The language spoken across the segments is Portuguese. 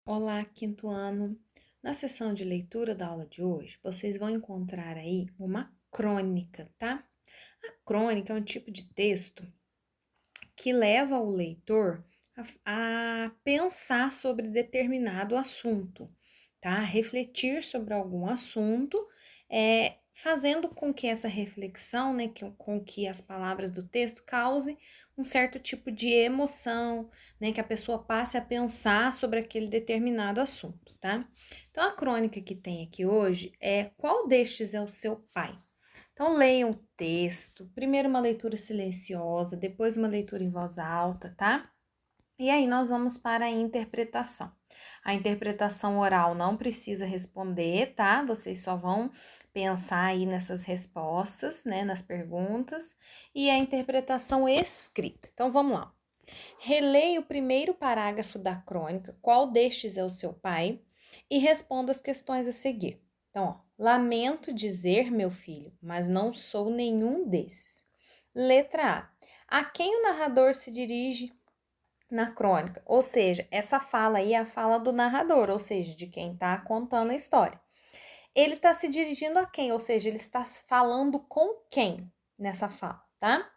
Olá, quinto ano. Na sessão de leitura da aula de hoje, vocês vão encontrar aí uma crônica, tá? A crônica é um tipo de texto que leva o leitor a pensar sobre determinado assunto, tá? Refletir sobre algum assunto, fazendo com que essa reflexão, né, com que as palavras do texto cause um certo tipo de emoção, né, que a pessoa passe a pensar sobre aquele determinado assunto, tá? Então, a crônica que tem aqui hoje é Qual destes é o seu pai? Então, leiam o texto, primeiro uma leitura silenciosa, depois uma leitura em voz alta, tá? E aí nós vamos para a interpretação. A interpretação oral não precisa responder, tá? Vocês só vão pensar aí nessas respostas, né, nas perguntas, e a interpretação escrita. Então, vamos lá. Releia o primeiro parágrafo da crônica, qual destes é o seu pai, e responda as questões a seguir. Então, ó, lamento dizer, meu filho, mas não sou nenhum desses. Letra A quem o narrador se dirige na crônica? Ou seja, essa fala aí é a fala do narrador, ou seja, de quem está contando a história. Ele está se dirigindo a quem? Ou seja, ele está falando com quem nessa fala, tá?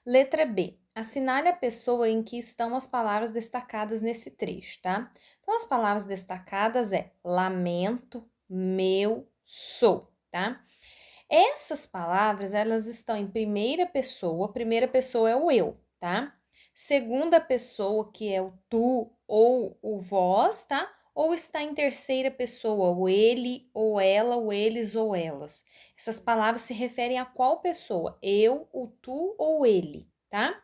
Letra B. Assinale a pessoa em que estão as palavras destacadas nesse trecho, tá? Então, as palavras destacadas é lamento, meu, sou, tá? Essas palavras, elas estão em primeira pessoa é o eu, tá? Segunda pessoa, que é o tu ou o vós, tá? Ou está em terceira pessoa, o ele ou ela, o eles ou elas. Essas palavras se referem a qual pessoa? Eu, o tu ou ele, tá?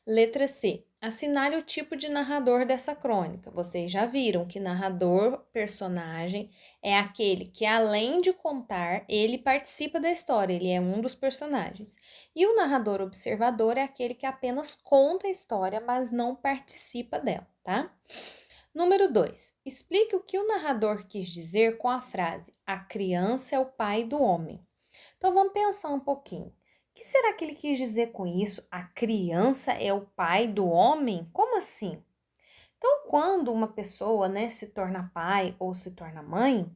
Letra C. Assinale o tipo de narrador dessa crônica. Vocês já viram que narrador, personagem, é aquele que, além de contar, ele participa da história, ele é um dos personagens. E o narrador observador é aquele que apenas conta a história, mas não participa dela, tá? Número 2. Explique o que o narrador quis dizer com a frase: a criança é o pai do homem. Então vamos pensar um pouquinho. O que será que ele quis dizer com isso? A criança é o pai do homem? Como assim? Então, quando uma pessoa, né, se torna pai ou se torna mãe,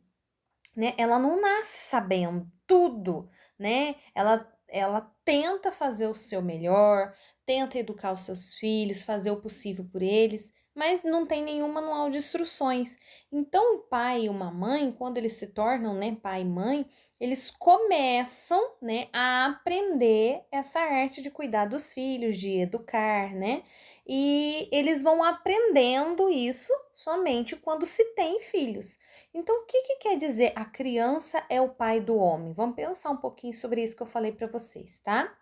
né, ela não nasce sabendo tudo, né? Ela tenta fazer o seu melhor, tenta educar os seus filhos, fazer o possível por eles, mas não tem nenhum manual de instruções. Então, o pai e uma mãe, quando eles se tornam, né, pai e mãe, eles começam, né, a aprender essa arte de cuidar dos filhos, de educar, né? E eles vão aprendendo isso somente quando se tem filhos. Então, o que quer dizer a criança é o pai do homem? Vamos pensar um pouquinho sobre isso que eu falei para vocês, tá?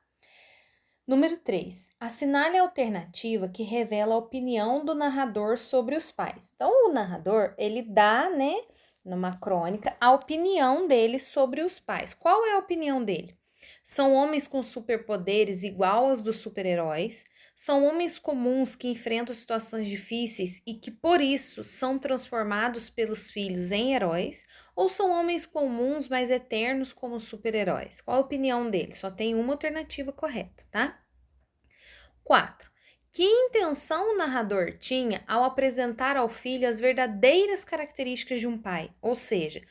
Número 3. Assinale a alternativa que revela a opinião do narrador sobre os pais. Então, o narrador, ele dá, né, numa crônica, a opinião dele sobre os pais. Qual é a opinião dele? São homens com superpoderes igual aos dos super-heróis, são homens comuns que enfrentam situações difíceis e que, por isso, são transformados pelos filhos em heróis, ou são homens comuns, mas eternos como super-heróis? Qual a opinião dele? Só tem uma alternativa correta, tá? 4. Que intenção o narrador tinha ao apresentar ao filho as verdadeiras características de um pai? Ou seja,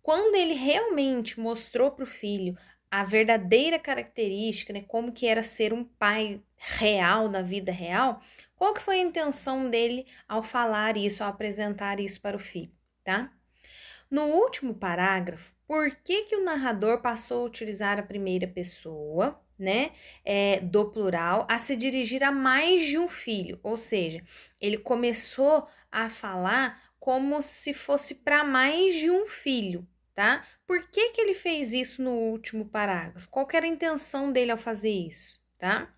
quando ele realmente mostrou para o filho a verdadeira característica, né, como que era ser um pai real na vida real, qual que foi a intenção dele ao falar isso, ao apresentar isso para o filho, tá? No último parágrafo, por que o narrador passou a utilizar a primeira pessoa, né, do plural, a se dirigir a mais de um filho? Ou seja, ele começou a falar como se fosse para mais de um filho, tá? Por que ele fez isso no último parágrafo? Qual que era a intenção dele ao fazer isso, tá?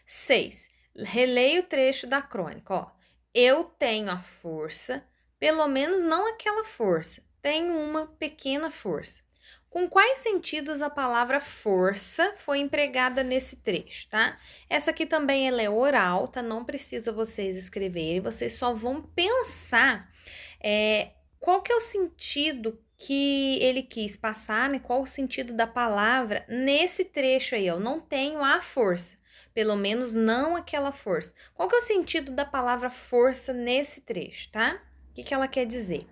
6. Releia o trecho da crônica, ó. Eu tenho a força, pelo menos não aquela força, tenho uma pequena força. Com quais sentidos a palavra força foi empregada nesse trecho, tá? Essa aqui também ela é oral, tá? Não precisa vocês escreverem, vocês só vão pensar qual que é o sentido que ele quis passar, né? Qual o sentido da palavra nesse trecho aí, ó. Não tenho a força. Pelo menos não aquela força. Qual que é o sentido da palavra força nesse trecho, tá? O que ela quer dizer?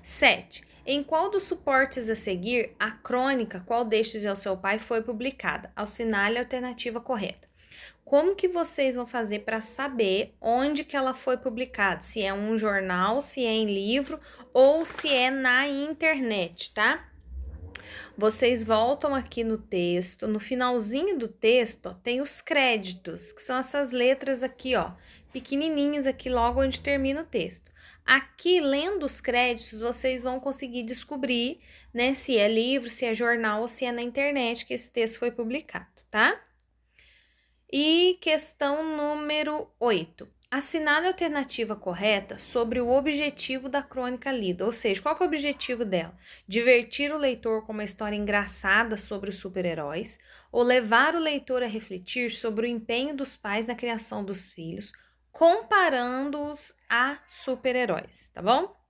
7. Em qual dos suportes a seguir, a crônica Qual destes é o seu pai foi publicada? Assinale a alternativa correta. Como que vocês vão fazer para saber onde que ela foi publicada? Se é um jornal, se é em livro ou se é na internet, tá? Vocês voltam aqui no texto, no finalzinho do texto, ó, tem os créditos, que são essas letras aqui, ó, pequenininhas aqui logo onde termina o texto. Aqui, lendo os créditos, vocês vão conseguir descobrir, né, se é livro, se é jornal ou se é na internet que esse texto foi publicado, tá? E questão número 8. Assinale a alternativa correta sobre o objetivo da crônica lida, ou seja, qual que é o objetivo dela? Divertir o leitor com uma história engraçada sobre os super-heróis ou levar o leitor a refletir sobre o empenho dos pais na criação dos filhos, comparando-os a super-heróis, tá bom?